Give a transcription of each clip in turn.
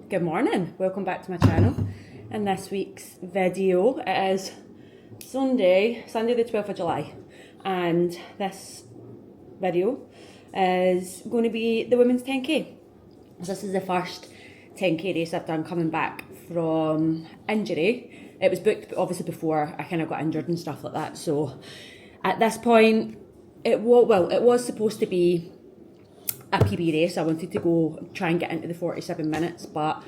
Good morning, welcome back to my channel. In this week's video, it is Sunday the 12th of July, and this video is going to be the women's 10k. So this is the first 10k race I've done coming back from injury. It was booked obviously before I kind of got injured and stuff like that, so at this point it was supposed to be a PB race. I wanted to go try and get into the 47 minutes, but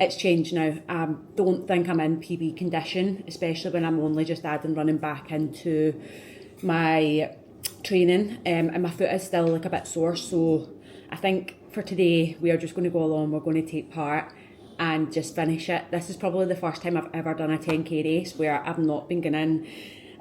it's changed now. I don't think I'm in PB condition, especially when I'm only just adding running back into my training, and my foot is still like a bit sore. So I think for today we are just going to go along, we're going to take part and just finish it. This is probably the first time I've ever done a 10k race where I've not been going in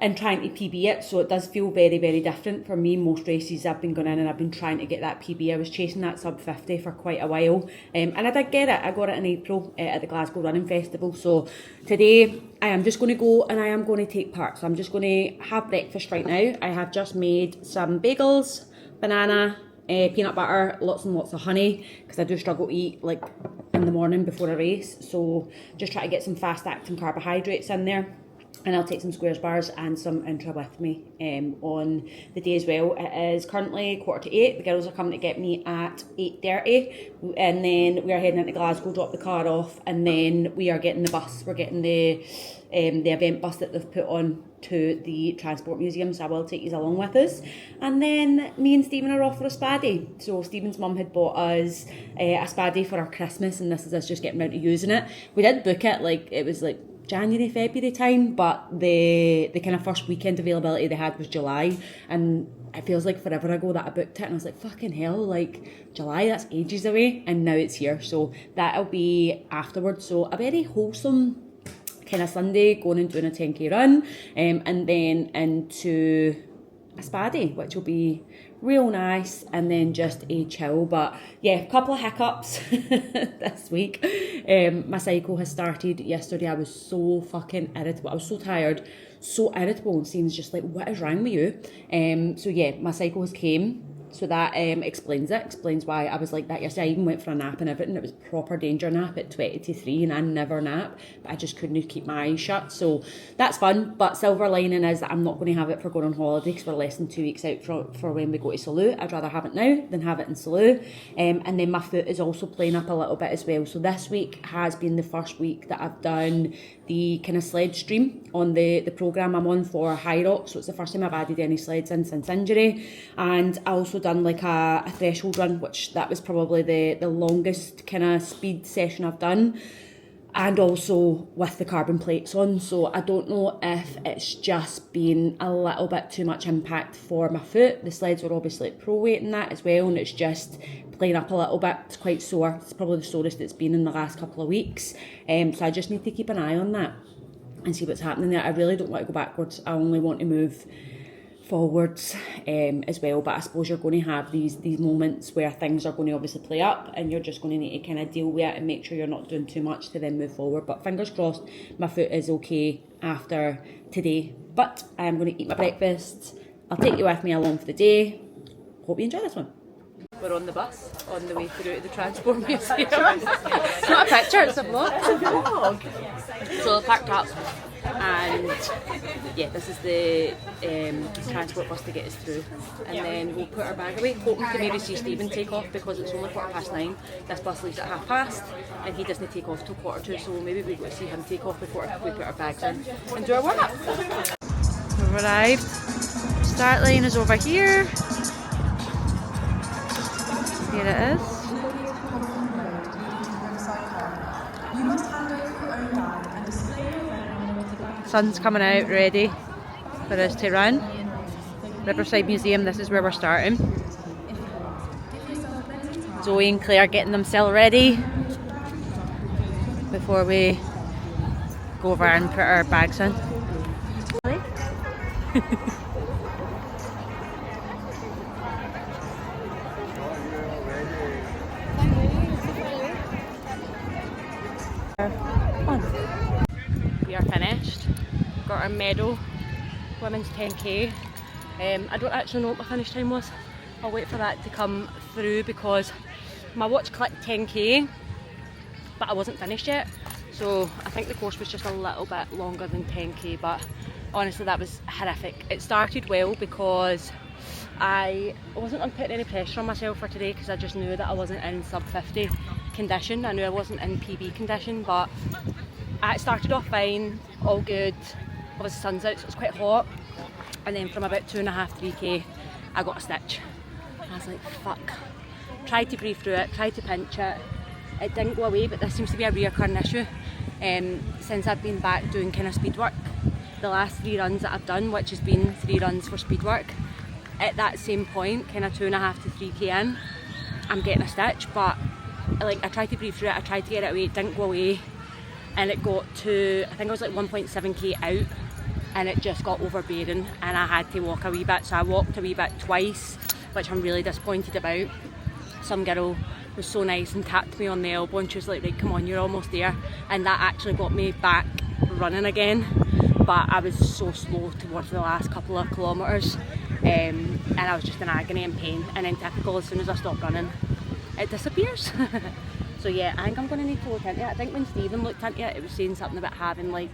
and trying to PB it, so it does feel very, very different for me. Most races I've been going in and I've been trying to get that PB. I was chasing that sub 50 for quite a while, and I did get it. I got it in April at the Glasgow Running Festival. So today I am just going to go and I am going to take part. So I'm just going to have breakfast right now. I have just made some bagels, banana, peanut butter, lots and lots of honey, because I do struggle to eat like in the morning before a race. So just try to get some fast acting carbohydrates in there. And I'll take some Squares bars and some Intra with me on the day as well. It is currently 7:45. The girls are coming to get me at 8:30, and then we are heading into Glasgow, drop the car off, and then we are getting the bus. We're getting the event bus that they've put on to the Transport Museum, so I will take you along with us. And then me and Stephen are off for a spaddy. So Stephen's mum had bought us a spaddy for our Christmas, and this is us just getting around to using it. We did book it, like it was like January, February time, but the kind of first weekend availability they had was July, and it feels like forever ago that I booked it, and I was like, fucking hell, like July, that's ages away, and now it's here. So that'll be afterwards. So a very wholesome kind of Sunday, going and doing a 10k run, and then into a spaddy, which will be real nice, and then just a chill. But yeah, a couple of hiccups this week. My cycle has started yesterday. I was so fucking irritable. I was so tired, so irritable, and Sean's just like, what is wrong with you? So yeah, my cycle has came. So that explains why I was like that yesterday. I even went for a nap and everything. It was a proper danger nap at 20 to 3, and I never nap, but I just couldn't keep my eyes shut. So that's fun, but silver lining is that I'm not going to have it for going on holiday, because we're less than 2 weeks out for when we go to Salou. I'd rather have it now than have it in Salou. And then my foot is also playing up a little bit as well. So this week has been the first week that I've done the kind of sled stream on the programme I'm on for High Rock. So it's the first time I've added any sleds in since injury. And I also done like a threshold run, which that was probably the longest kind of speed session I've done, and also with the carbon plates on. So I don't know if it's just been a little bit too much impact for my foot. The sleds were obviously at pro weight and that as well, and it's just playing up a little bit. It's quite sore. It's probably the sorest it's been in the last couple of weeks. So I just need to keep an eye on that and see what's happening there. I really don't want to go backwards. I only want to move forwards as well, but I suppose you're going to have these moments where things are going to obviously play up, and you're just going to need to kind of deal with it and make sure you're not doing too much to then move forward. But fingers crossed my foot is okay after today. But I am going to eat my breakfast. I'll take you with me along for the day. Hope you enjoy this one. We're on the bus on the way through to the Transport Museum. It's not a picture, it's a vlog. It's a vlog. So I packed up, and yeah, this is the transport bus to get us through, and then we'll put our bag away, hoping to maybe see Stephen take off, because it's only 9:15. This bus leaves at 5:30, and he doesn't take off till 2:45, so maybe we go to see him take off before we put our bags in and do our warm-up. We've arrived. Start line is over here. Here it is. Sun's coming out, ready for us to run. Riverside Museum, this is where we're starting. Zoe and Claire getting themselves ready before we go over and put our bags in. We are finished. Got our medal, women's 10k. I don't actually know what my finish time was. I'll wait for that to come through, because my watch clicked 10k but I wasn't finished yet. So I think the course was just a little bit longer than 10k, but honestly that was horrific. It started well because I wasn't putting any pressure on myself for today because I just knew that I wasn't in sub 50 condition. I knew I wasn't in PB condition, but it started off fine, all good. Obviously sun's out so it's quite hot, and then from about 2.5–3k I got a stitch. I was like, fuck. Tried to breathe through it, tried to pinch it. It didn't go away, but this seems to be a reoccurring issue since I've been back doing kind of speed work. The last 3 runs that I've done, which has been 3 runs for speed work, at that same point, kind of 2.5–3k in, I'm getting a stitch, but like I tried to breathe through it, I tried to get it away, it didn't go away, and it got to, I think it was like 1.7k out, and it just got overbearing and I had to walk a wee bit. So I walked a wee bit twice, which I'm really disappointed about. Some girl was so nice and tapped me on the elbow and she was like, right, come on, you're almost there, and that actually got me back running again. But I was so slow towards the last couple of kilometres, and I was just in agony and pain, and then typical, as soon as I stop running it disappears. So yeah, I think I'm going to need to look into it. I think when Stephen looked into it, it was saying something about having like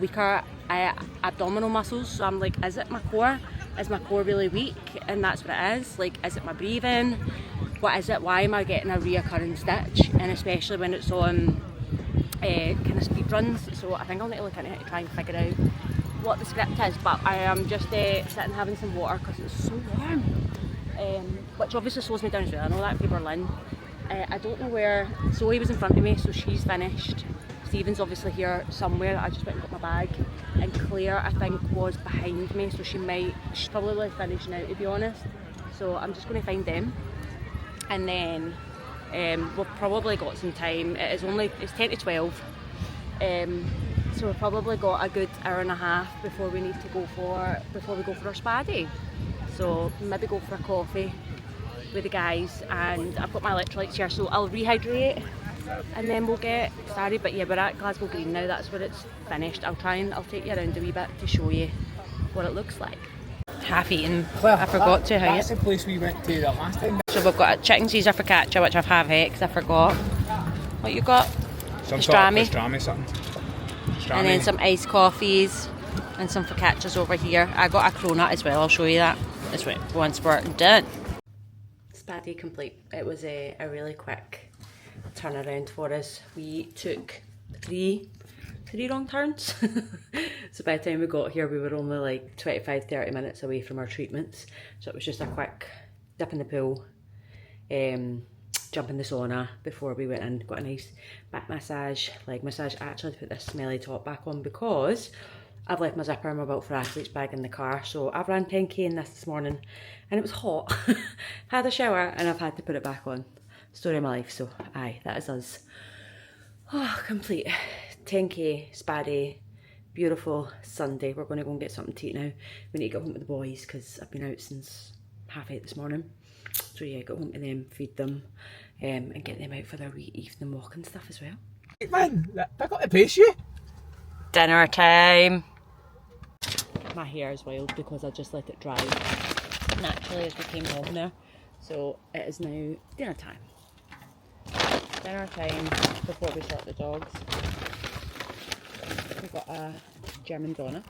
weaker abdominal muscles. So I'm like, is it my core? Is my core really weak? And that's what it is. Like, is it my breathing? What is it? Why am I getting a reoccurring stitch? And especially when it's on kind of speed runs. So I think I'll need to look into it to try and figure out what the script is. But I am just sitting having some water because it's so warm, which obviously slows me down as well. I know that for Berlin. I don't know where. Zoe was in front of me, so she's finished. Stephen's obviously here somewhere. I just went and got my bag, and Claire I think was behind me, so she's probably finished now, to be honest. So I'm just going to find them, and then we've probably got some time. It's 10 to 12, so we've probably got a good hour and a half before we go for our spa day. So maybe go for a coffee with the guys, and I've got my electrolytes here, so I'll rehydrate and then we'll get started. But yeah, we're at Glasgow Green now, that's where it's finished. I'll take you around a wee bit to show you what it looks like. Half eaten. Claire, I forgot to hang it. That's the place we went to the last time. So we've got a chicken Caesar focaccia, which I've half ate because I forgot. What you got? Some pastrami. Sort of pastrami, something. Pastrami. And then some iced coffees and some focaccias over here. I got a cronut as well, I'll show you that. That's right, once we're done. Spa day complete. It was a really quick turnaround for us. We took three wrong turns. So by the time we got here we were only like 25–30 minutes away from our treatments, so it was just a quick dip in the pool, jump in the sauna before we went in, got a nice back massage, leg massage. I actually put this smelly top back on because I've left my zipper and my Built for Athletes bag in the car. So I've ran 10k in this morning and it was hot. Had a shower and I've had to put it back on. Story of my life. So aye, that is us. Oh, complete 10k spa day. Beautiful Sunday. We're going to go and get something to eat now. We need to get home with the boys because I've been out since 8:30 this morning. So yeah, go home to them, feed them, and get them out for their wee evening walk and stuff as well. Hey man, pick up the pace, you. Dinner time. My hair is wild because I just let it dry naturally as we came home there. So it is now dinner time. Dinner time before we sort the dogs. We've got a German Donna.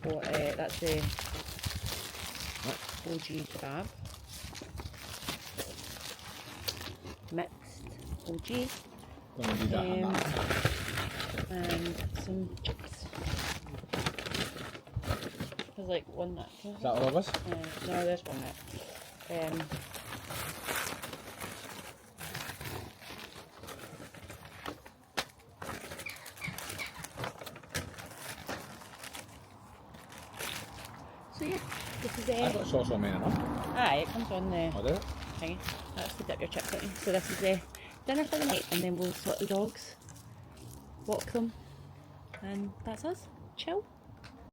So, that's the OG kebab. Mixed OG. And some chips. There's like one that. Is that all of us? No, there's one that. So yeah, this is I got sauce on me enough. Aye, it comes on the Oh, do it? thingy. That's to dip your chips in. So this is the dinner for the night, and then we'll sort the dogs, walk them, and that's us. Chill.